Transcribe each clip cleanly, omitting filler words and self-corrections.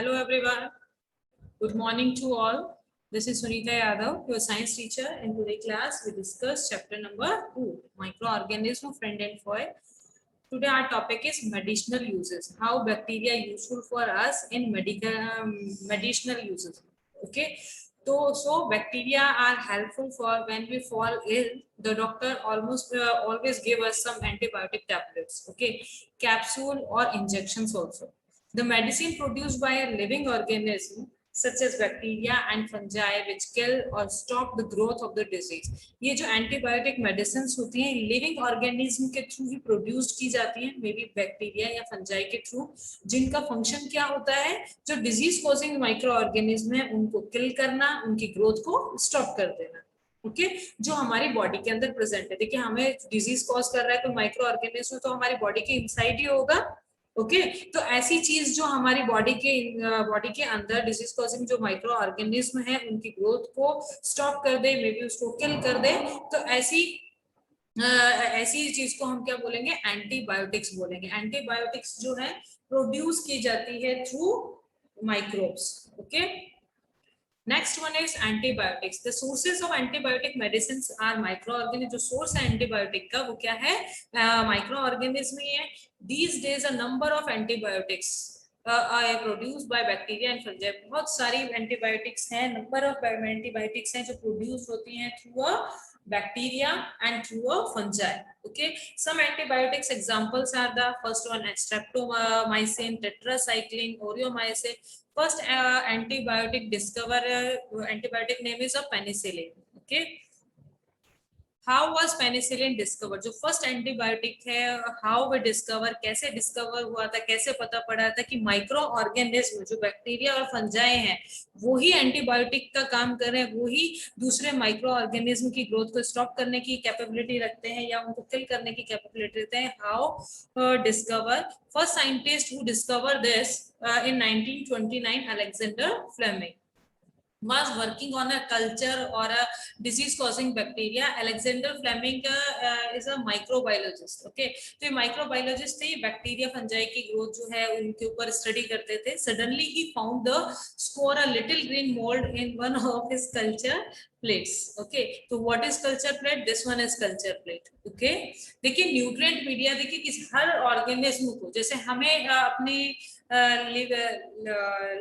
Hello everyone. Good morning to all. This is Sunita Yadav, your science teacher. In today's class, we discuss chapter number 2, microorganism, friend and foe. Today our topic is medicinal uses. How bacteria useful for us in medicinal uses. Okay. So bacteria are helpful for when we fall ill. The doctor always give us some antibiotic tablets. Okay, capsule or injections also. The medicine produced by a living organism such as bacteria and fungi which kill or stop the growth of the disease. ये जो antibiotic medicine होती हैं living organism के through ही produced की जाती हैं, may be bacteria या fungi के थ्रू, जिनका फंक्शन क्या होता है, जो डिजीज कॉजिंग माइक्रो ऑर्गेनिज्म है उनको किल करना, उनकी ग्रोथ को स्टॉप कर देना. ओके जो हमारी बॉडी के अंदर प्रेजेंट है. देखिए हमें डिजीज कॉज कर रहा है तो माइक्रो ऑर्गेनिज्म तो हमारी बॉडी के इनसाइड ही होगा. ओके तो ऐसी चीज जो हमारी बॉडी के अंदर डिजीज कॉजिंग जो माइक्रो ऑर्गेनिज्म है उनकी ग्रोथ को स्टॉप कर दे, मे बी उसको किल कर दे, तो ऐसी चीज को हम क्या बोलेंगे, एंटीबायोटिक्स बोलेंगे. एंटीबायोटिक्स जो है प्रोड्यूस की जाती है through microbes. Okay next one is antibiotics. The sources of antibiotic medicine are microorganism. जो सोर्स है एंटीबायोटिक का वो क्या है, माइक्रो ऑर्गेनिज्म ही है. These days a number of antibiotics are produced by bacteria and fungi. बहुत सारी एंटीबायोटिक्स हैं, नंबर ऑफ एंटीबायोटिक्स हैं जो प्रोड्यूस होती हैं through a bacteria and through a fungi. Okay, some antibiotics examples are the first one streptomycin, tetracycline, aureomycin. First antibiotic antibiotic name is a penicillin. Okay, How was penicillin discovered? जो first antibiotic है, how way discover, कैसे discover हुआ था, कैसे पता पड़ा था कि माइक्रो ऑर्गेनिज्म जो बैक्टीरिया और फंजाई हैं वो ही एंटीबायोटिक का काम कर रहे हैं, वो ही दूसरे माइक्रो ऑर्गेनिज्म की ग्रोथ को स्टॉप करने की कैपेबिलिटी रखते हैं या उनको किल करने की कैपेबिलिटी रखते हैं. How discover? First scientist who discover this in 1929 Alexander Fleming was working on a culture or a disease causing bacteria. Alexander Fleming is a microbiologist. Okay, तो ये microbiologist थे, बैक्टीरिया फंजाई की ग्रोथ जो है उनके ऊपर स्टडी करते थे. Suddenly he found the spore a little green mold in one of his culture plates. Okay, तो what is culture plate? This one is culture plate. Okay, देखिए न्यूट्रिएंट मीडिया, देखिए किसी हर ऑर्गेनिज्म को, जैसे हमें अपनी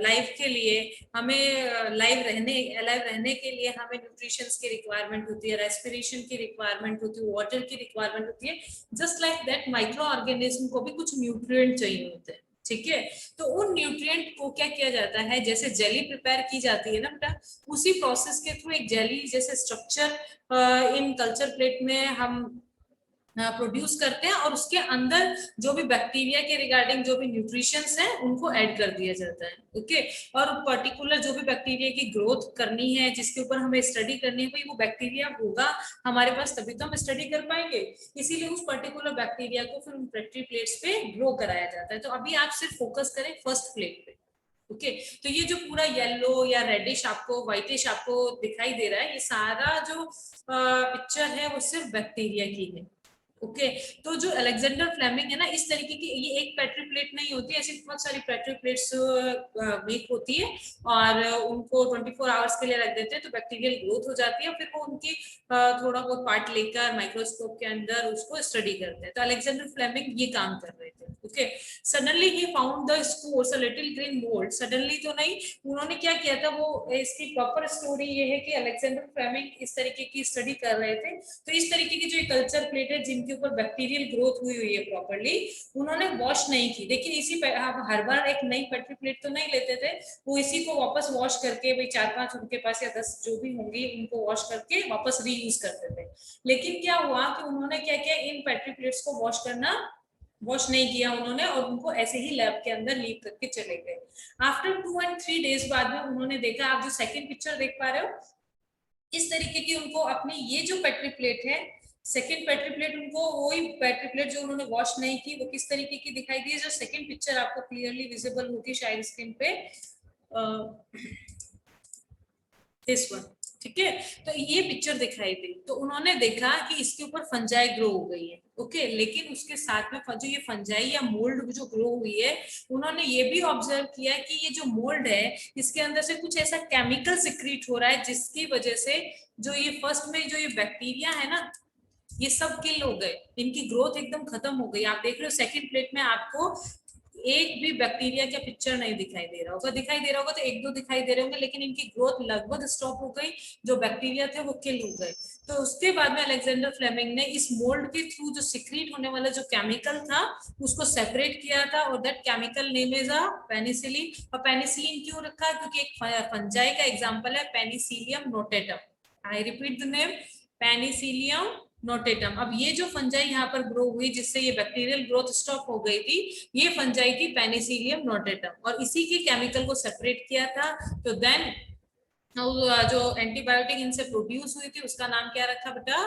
लाइफ के लिए, हमें लाइव रहने के लिए हमें न्यूट्रिशंस की रिक्वायरमेंट होती है, रेस्पिरेशन की रिक्वायरमेंट होती है, वाटर की रिक्वायरमेंट होती है. Just like that micro organism को भी कुछ न्यूट्रिएंट चाहिए होते हैं. ठीक है, तो उन न्यूट्रिएंट को क्या किया जाता है, जैसे जेली प्रिपेयर की जाती है ना बेटा, उसी प्रोसेस के थ्रू एक जेली जैसे स्ट्रक्चर इन कल्चर प्लेट में हम प्रोड्यूस करते हैं और उसके अंदर जो भी बैक्टीरिया के रिगार्डिंग जो भी न्यूट्रिशंस हैं उनको ऐड कर दिया जाता है. ओके, और पर्टिकुलर जो भी बैक्टीरिया की ग्रोथ करनी है, जिसके ऊपर हमें स्टडी करनी है, भाई वो बैक्टीरिया होगा हमारे पास तभी तो हम स्टडी कर पाएंगे. इसीलिए उस पर्टिकुलर बैक्टीरिया को फिर उन पेट्री प्लेट्स पे ग्रो कराया जाता है. तो अभी आप सिर्फ फोकस करें फर्स्ट प्लेट पे. ओके तो ये जो पूरा येलो या रेडिश आपको, व्हाइटिश आपको दिखाई दे रहा है, ये सारा जो पिक्चर है वो सिर्फ बैक्टीरिया की है. ओके तो जो अलेक्जेंडर फ्लेमिंग है ना, इस तरीके की, ये एक पेट्री प्लेट नहीं होती, ऐसी बहुत सारी पेट्री प्लेट्स मेक होती है और उनको 24 आवर्स के लिए रख देते हैं तो बैक्टीरियल ग्रोथ हो जाती है. फिर वो उनकी थोड़ा बहुत पार्ट लेकर माइक्रोस्कोप के अंदर उसको स्टडी करते हैं. तो अलेक्जेंडर फ्लेमिंग ये काम कर रहे थे. Okay suddenly he found the spores a little green mould. Suddenly तो नहीं, उन्होंने क्या किया था, वो इसकी प्रॉपर स्टोरी ये है कि अलेक्जेंडर फ्लेमिंग इस तरीके की स्टडी कर रहे थे. तो इस तरीके की जो कल्चर प्लेट है जिनके ऊपर बैक्टीरियल ग्रोथ हुई है प्रॉपर्ली, उन्होंने वॉश नहीं की. देखिए इसी हर बार एक नई पेट्री प्लेट तो नहीं लेते थे, वो इसी को वापस वॉश करके, भाई 4-5 उनके पास या 10 जो भी होंगी उनको वॉश करके वापस रीयूज करते थे. लेकिन क्या हुआ कि उन्होंने क्या किया, इन पेट्री प्लेट्स को वॉश नहीं किया उन्होंने और उनको ऐसे ही लैब के अंदर लीव करके चले गए. आफ्टर 2 and 3 days बाद में उन्होंने देखा, आप जो सेकंड पिक्चर देख पा रहे हो, इस तरीके की उनको अपनी ये जो पेट्री प्लेट है, सेकंड पेट्री प्लेट, उनको वही पेट्री प्लेट जो उन्होंने वॉश नहीं की वो किस तरीके की दिखाई दी है. जो सेकंड पिक्चर आपको क्लियरली विजिबल होगी शायद स्क्रीन पे, दिस वन. ठीक है। तो ये पिक्चर दिखाई दी, तो उन्होंने देखा कि इसके ऊपर फंजाई ग्रो हो गई है, ओके। लेकिन उसके साथ में जो ये फंजाई या मोल्ड जो ग्रो हुई है, उन्होंने ये भी ऑब्जर्व किया कि ये जो मोल्ड है इसके अंदर से कुछ ऐसा केमिकल सिक्रीट हो रहा है जिसकी वजह से जो ये फर्स्ट में जो ये बैक्टीरिया है ना, ये सब किल हो गए, इनकी ग्रोथ एकदम खत्म हो गई। आप देख रहे हो सेकंड प्लेट में आपको एक भी बैक्टीरिया का पिक्चर नहीं दिखाई दे रहा होगा, दिखाई दे रहा होगा तो एक दो दिखाई दे रहे होंगे, लेकिन इनकी ग्रोथ लगभग स्टॉप हो गई, जो बैक्टीरिया थे वो किल हो गए। तो उसके बाद में अलेक्जेंडर फ्लेमिंग ने इस मोल्ड के थ्रू जो सिक्रीट होने वाला जो केमिकल था उसको सेपरेट किया था, और that chemical name is a penicillin. और पेनिसिलिन क्यों रखा है? क्योंकि एक फंजाई का एग्जांपल है Penicillium notatum. I repeat the name, Penicillium notatum. अब ये जो फंजाई यहाँ पर ग्रो हुई जिससे ये बैक्टीरियल ग्रोथ स्टॉप हो गई थी, ये फंजाई थी पेनिसिलियम नोटेटम, और इसी के केमिकल को सेपरेट किया था। तो देन जो एंटीबायोटिक इनसे प्रोड्यूस हुई थी उसका नाम क्या रखा बेटा?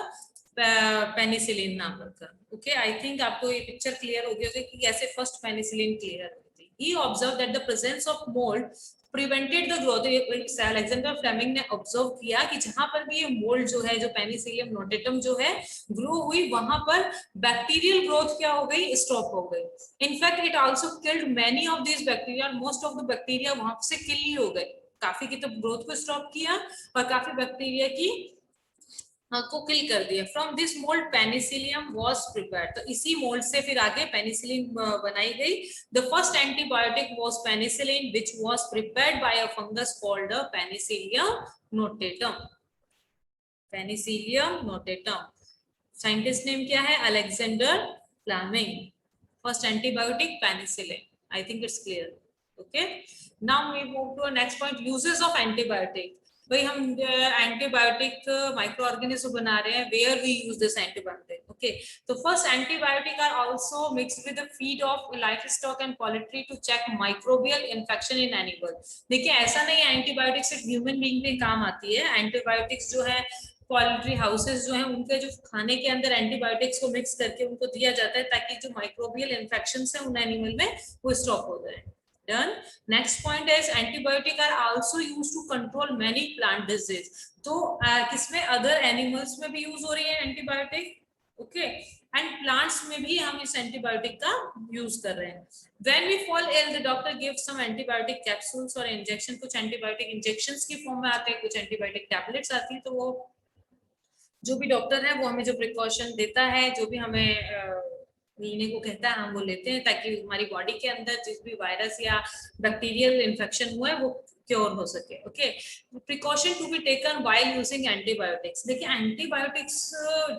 पेनिसिलिन नाम रखा। ओके, आई थिंक आपको ये पिक्चर क्लियर हो गई होगी कि कैसे फर्स्ट पेनिसिलिन क्लियर हुई थी। He observe that the presence of mould prevented the growth. Alexander Fleming ने ऑब्जर्व किया कि जहां पर भी ये मोल्ड जो है, जो पेनिसिलियम नोटेटम जो है ग्रो हुई, वहां पर बैक्टीरियल ग्रोथ क्या हो गई? स्टॉप हो गई। In fact it also killed many of this bacteria, most of the bacteria वहां से किल ही हो गए। काफी की तो ग्रोथ को स्टॉप किया और काफी बैक्टीरिया की को किल कर दिया। From this mould penicillium was prepared. तो इसी मोल्ड से फिर आगे पेनिसिलिन बनाई गई। The first antibiotic was penicillin which was prepared by a fungus called penicillium notatum. Penicillium notatum, scientist name क्या है? Alexander Fleming. First antibiotic penicillin. I think it's clear. Okay, now we move to next point, uses of antibiotic. भाई हम antibiotic micro organism बना रहे हैं, where we use this antibiotic. Okay, तो first antibiotic are also mixed with the feed of livestock and poultry to check microbial infection in animal. देखिए ऐसा नहीं है एंटीबायोटिक सिर्फ ह्यूमन बीइंग पे काम आती है। एंटीबायोटिक्स जो है पोल्ट्री हाउसेस जो है उनके जो खाने के अंदर एंटीबायोटिक्स को मिक्स करके उनको दिया जाता है ताकि जो माइक्रोबियल इन्फेक्शन है उन एनिमल में वो स्टॉप हो जाए। Done. Next point is antibiotic are also used to control many plant disease. तो किसमें? अदर एनिमल्स में भी यूज हो रही है एंटीबायोटिक, ओके, एंड प्लांट्स में भी हम इस एंटीबायोटिक का यूज कर रहे हैं। When we fall ill, the doctor gives some antibiotic capsules और इंजेक्शन। कुछ एंटीबायोटिक इंजेक्शंस की फॉर्म में आते हैं, कुछ एंटीबायोटिक टैबलेट्स आती है। तो वो जो भी डॉक्टर है वो हमें जो प्रिकॉशन देता है, जो भी हमें लेने को कहता है हम वो लेते हैं ताकि हमारी बॉडी के अंदर जिस भी वायरस या बैक्टीरियल इन्फेक्शन हुआ है वो क्योर हो सके। Okay, precaution to be taken while using antibiotics. देखिए एंटीबायोटिक्स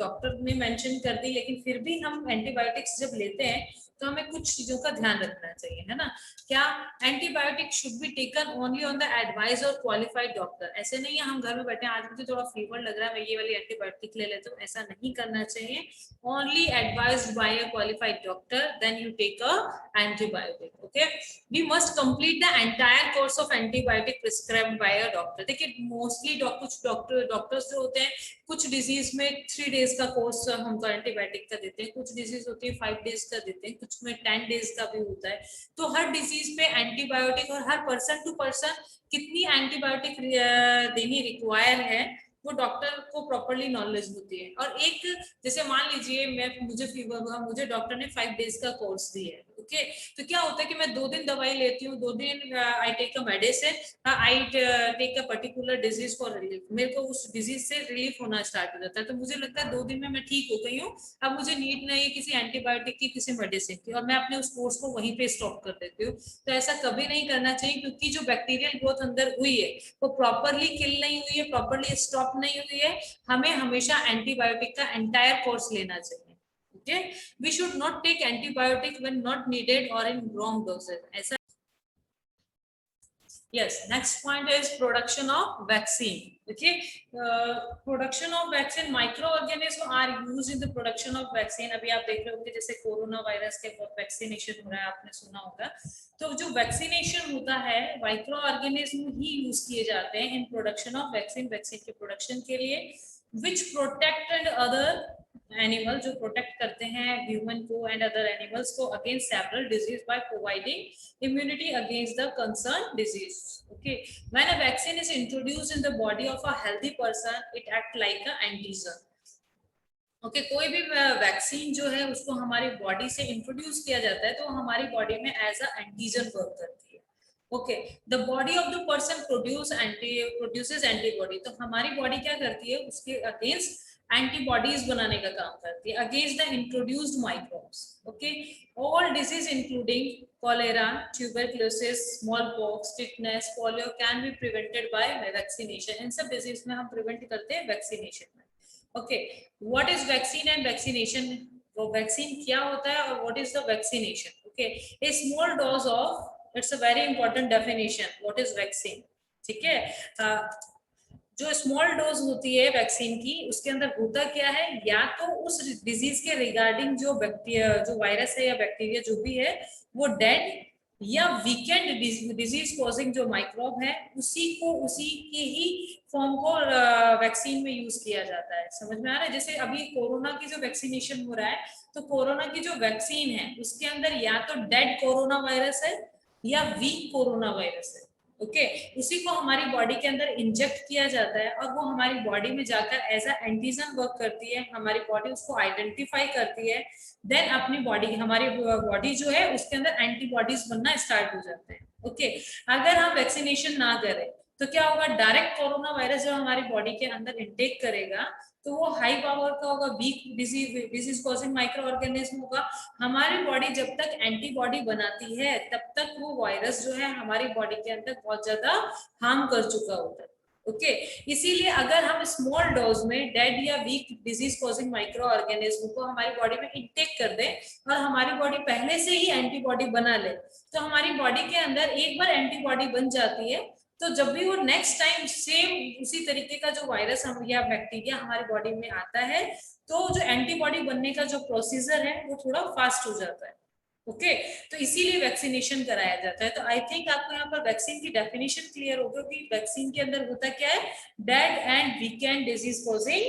डॉक्टर ने मेंशन कर दी, लेकिन फिर भी हम एंटीबायोटिक्स जब लेते हैं तो हमें कुछ चीजों का ध्यान रखना चाहिए, है ना? क्या? Antibiotic should be taken only on the advice और क्वालिफाइड डॉक्टर। ऐसे नहीं है हम घर में बैठे आज मुझे थोड़ा फीवर लग रहा है मैं ये वाली एंटीबायोटिक ले लेता हूँ, ऐसा नहीं करना चाहिए। Only advised by a qualified doctor, then you take a antibiotic. Okay, we must complete the entire course of antibiotic prescribed by a doctor. देखिए मोस्टली कुछ डॉक्टर्स जो होते हैं कुछ डिजीज में 3 डेज का कोर्स हमको एंटीबायोटिक का देते हैं, कुछ डिजीज होती है 5 डेज का देते हैं, कुछ में 10 डेज का भी होता है। तो हर डिजीज पे एंटीबायोटिक और हर पर्सन टू पर्सन कितनी एंटीबायोटिक देनी रिक्वायर है वो डॉक्टर को प्रॉपरली नॉलेज होती है। और एक जैसे मान लीजिए मुझे फीवर हुआ, मुझे डॉक्टर ने 5 डेज का कोर्स दिया है, ओके, तो क्या होता है कि मैं 2 दिन दवाई लेती हूँ, 2 दिन I take a medicine, I take a particular disease for relief, मेरे को उस डिजीज से रिलीफ होना स्टार्ट हो जाता है, तो मुझे लगता है 2 दिन में मैं ठीक हो गई हूँ, अब मुझे नीड नहीं है किसी एंटीबायोटिक की, किसी मेडिसिन की, और मैं अपने उस कोर्स को वहीं पे स्टॉप कर देती हूँ। तो ऐसा कभी नहीं करना चाहिए, क्योंकि जो बैक्टीरियल ग्रोथ अंदर हुई है वो प्रॉपरली किल नहीं हुई है, प्रॉपरली स्टॉप नहीं हुई है। हमें हमेशा एंटीबायोटिक का एंटायर कोर्स लेना चाहिए। Okay, we should not take antibiotic when not needed or in wrong doses. ऐसा yes, next point is production of vaccine. Okay, production of vaccine, microorganisms are used in the production of vaccine. अभी आप देख रहे होंगे जैसे corona virus के vaccination हो रहा है, आपने सुना होगा। तो जो वैक्सीनेशन होता है माइक्रो ऑर्गेनिज्म ही यूज किए जाते हैं in production of vaccine, vaccine के प्रोडक्शन के लिए, which protect and other animal जो प्रोटेक्ट करते हैं ह्यूमन को एंड अदर एनिमल्स को against several disease by providing immunity against the concern disease. Okay, when a vaccine is introduced in the body of a healthy person, it act like a antigen. Okay कोई भी vaccine जो है उसको हमारी body से introduce किया जाता है तो हमारी बॉडी में एज अ एंटीजन वर्क करती है. Okay, the body of the person produces antibody. तो हमारी बॉडी क्या करती है उसके अगेंस्ट एंटीबॉडीज बनाने का काम करती है against the introduced microbes. Okay, all disease including cholera, tuberculosis, smallpox, tetanus, polio can be prevented by vaccination. इन सब डिजीज में हम प्रिवेंट करते हैं वैक्सीनेशन में. Okay, what is vaccine and vaccination. वो वैक्सीन क्या होता है और what is the vaccination. Okay, a small dose of, it's a very important definition, what is vaccine. ठीक है, जो स्मॉल डोज होती है वैक्सीन की उसके अंदर होता क्या है, या तो उस डिजीज के रिगार्डिंग जो जो वायरस है या बैक्टीरिया जो भी है वो डेड या वीकेंड डिजीज कॉजिंग जो माइक्रोब है उसी के ही फॉर्म को वैक्सीन में यूज किया जाता है. समझ में आ रहा है. जैसे अभी कोरोना की जो वैक्सीनेशन हो रहा है तो कोरोना की जो वैक्सीन है उसके अंदर या तो डेड कोरोना वायरस है या वीक कोरोना वायरस है. ओके, उसी को हमारी बॉडी के अंदर इंजेक्ट किया जाता है और वो हमारी बॉडी में जाकर एज अ एंटीजन वर्क करती है. हमारी बॉडी उसको आइडेंटिफाई करती है. देन अपनी बॉडी, हमारी बॉडी जो है उसके अंदर एंटीबॉडीज बनना स्टार्ट हो जाते हैं. ओके, अगर हम वैक्सीनेशन ना करें तो क्या होगा, डायरेक्ट कोरोना वायरस जब हमारी बॉडी के अंदर इंटेक करेगा तो वो हाई पावर का होगा, weak disease causing micro organism होगा. हमारी बॉडी जब तक एंटीबॉडी बनाती है तब तक वो वायरस जो है हमारी बॉडी के अंदर बहुत ज्यादा हार्म कर चुका होता है. ओके, इसीलिए अगर हम स्मॉल डोज में डेड या weak disease causing micro organism को हमारी बॉडी में इंटेक कर दें और हमारी बॉडी पहले से ही एंटीबॉडी बना ले तो हमारी बॉडी के अंदर एक बार एंटीबॉडी बन जाती है तो जब भी वो नेक्स्ट टाइम सेम उसी तरीके का जो वायरस हम या बैक्टीरिया हमारी बॉडी में आता है तो जो एंटीबॉडी बनने का जो प्रोसीजर है वो थोड़ा फास्ट हो जाता है. ओके, तो इसीलिए वैक्सीनेशन कराया जाता है. तो आई थिंक आपको यहाँ पर वैक्सीन की डेफिनेशन क्लियर हो गई कि वैक्सीन के अंदर होता क्या है, dead and weekend disease causing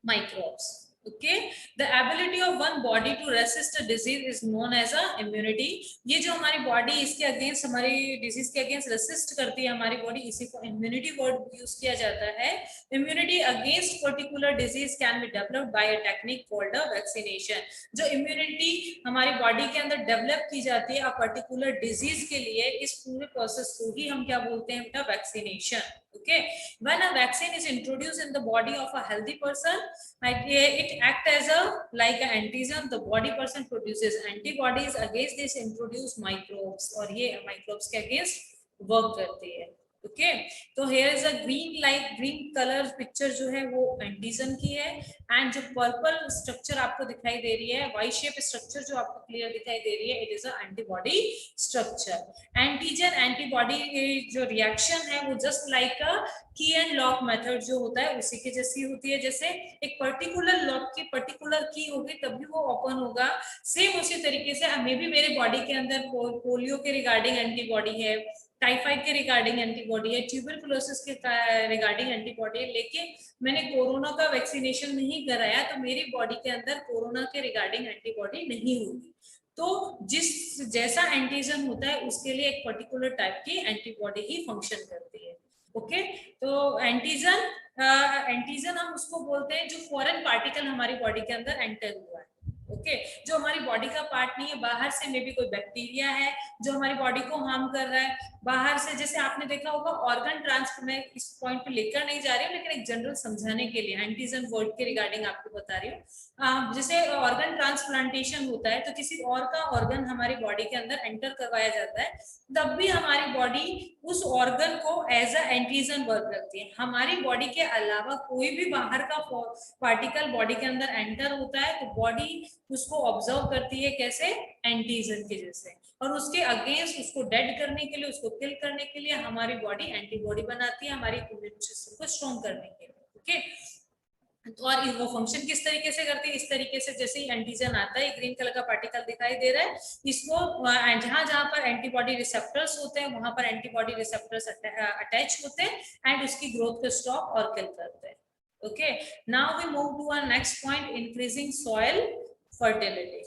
microbes. Okay, the ability of one body to resist a disease is known as a immunity. ये जो हमारी बॉडी इसके अगेंस्ट, हमारी डिजीज के अगेंस्ट रेसिस्ट करती है हमारी बॉडी, इसी को इम्यूनिटी वर्ड यूज किया जाता है. Immunity against particular disease can be developed by a technique called a vaccination. जो इम्यूनिटी हमारी बॉडी के अंदर डेवलप की जाती है अ पर्टिकुलर डिजीज के लिए, इस पूरे प्रोसेस को ही हम क्या बोलते हैं बेटा, vaccination. Okay, when a vaccine is introduced in the body of a healthy person, it acts as a like an antigen. The body person produces antibodies against this introduced microbes और ये microbes के against work करती है. Okay, तो here is a green light, green colour picture जो है वो antigen की है. एंड जो पर्पल स्ट्रक्चर आपको दिखाई दे रही है, वाई शेप स्ट्रक्चर जो आपको क्लियर दिखाई दे रही है, it is a antibody structure. Antigen antibody जो रिएक्शन है वो जस्ट लाइक अ की एंड लॉक मेथड जो होता है उसी की जैसी होती है. जैसे एक पर्टिकुलर लॉक की पर्टिकुलर की होगी तभी वो ओपन होगा, सेम उसी तरीके से मे भी मेरे बॉडी के अंदर पोलियो के रिगार्डिंग एंटीबॉडी है, टाइफाइड के रिगार्डिंग एंटीबॉडी है, ट्यूबरकुलोसिस के रिगार्डिंग एंटीबॉडी है, लेकिन मैंने कोरोना का वैक्सीनेशन नहीं कराया तो मेरी बॉडी के अंदर कोरोना के रिगार्डिंग एंटीबॉडी नहीं होगी. तो जिस जैसा एंटीजन होता है उसके लिए एक पर्टिकुलर टाइप की एंटीबॉडी ही फंक्शन करती है. ओके, तो एंटीजन हम उसको बोलते हैं जो फॉरेन पार्टिकल हमारी बॉडी के अंदर एंटर हुआ है. ओके, जो हमारी बॉडी का पार्ट नहीं है, बाहर से मे बी कोई बैक्टीरिया है जो हमारी बॉडी को हार्म कर रहा है बाहर से. जैसे आपने देखा होगा ऑर्गन ट्रांसप्लांट, मैं इस पॉइंट पे लेकर नहीं जा रही हूँ लेकिन एक जनरल समझाने के लिए एंटीजन वर्ड के रिगार्डिंग आपको बता रही हूँ. जैसे ऑर्गन ट्रांसप्लांटेशन होता है तो किसी और का ऑर्गन हमारी बॉडी के अंदर एंटर करवाया जाता है, तब भी हमारी बॉडी उस ऑर्गन को एज अ एंटीजन वर्क करती है. हमारी बॉडी के अलावा कोई भी बाहर का पार्टिकल बॉडी के अंदर एंटर होता है तो बॉडी उसको ऑब्जर्व करती है कैसे, एंटीजन के जैसे, और उसके अगेंस्ट उसको डेड करने के लिए, उसको किल करने के लिए हमारी बॉडी एंटीबॉडी बनाती है हमारी इम्यून सिस्टम को स्ट्रॉन्ग करने के लिए. ओके, तो और वो फंक्शन किस तरीके से करती है, इस तरीके से जैसे ही एंटीजन आता है, ग्रीन कलर का पार्टिकल दिखाई दे रहा है, इसको जहां जहां पर एंटीबॉडी रिसेप्टर्स होते हैं वहां पर एंटीबॉडी रिसेप्टर्स अटैच होते हैं एंड उसकी ग्रोथ को स्टॉप और किल करते हैं. Okay, now we move to our next point, increasing soil fertility.